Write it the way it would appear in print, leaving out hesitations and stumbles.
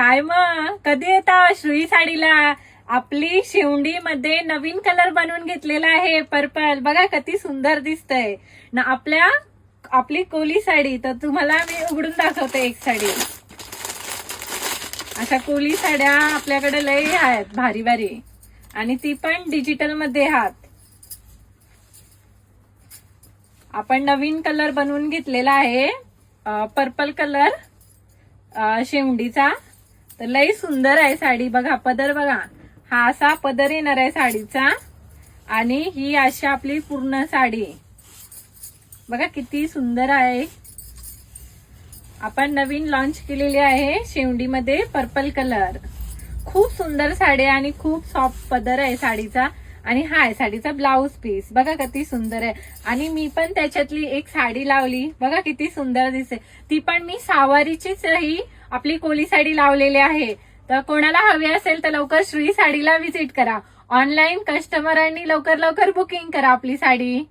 काय मग कधी येता श्रुई साडीला? आपली शिवंडी मध्ये नवीन कलर बनवून घेतलेला आहे पर्पल. बघा किती सुंदर दिसतंय ना आपली कोली साडी. तर तुम्हाला मी उघडून दाखवते एक साडी. अशा कोली साड्या आपल्याकडे लय आहेत भारी भारी, आणि ती पण डिजिटल मध्ये आहात. आपण नवीन कलर बनवून घेतलेला आहे पर्पल कलर शेवंडीचा. तर लई सुंदर आहे साडी. बघा पदर बघा, हा असा पदर येणार आहे साडीचा, आणि ही अशी आपली पूर्ण साडी बघा किती सुंदर आहे. आपण नवीन लॉन्च केलेली आहे शेवंडीमध्ये पर्पल कलर. खूप सुंदर साडी आणि खूप सॉफ्ट पदर आहे साडीचा. आणि हा आहे साडीचा ब्लाउज पीस. बघा किती सुंदर आहे. आणि मी पण त्याच्यातली एक साडी लावली बघा किती सुंदर दिसते. ती पण मी सावारीचीच ही आपली कोली साडी लावलेली आहे. तर कोणाला हवी असेल तर लवकर श्री साडीला व्हिजिट करा. ऑनलाईन कस्टमरांनी लवकर बुकिंग करा आपली साडी.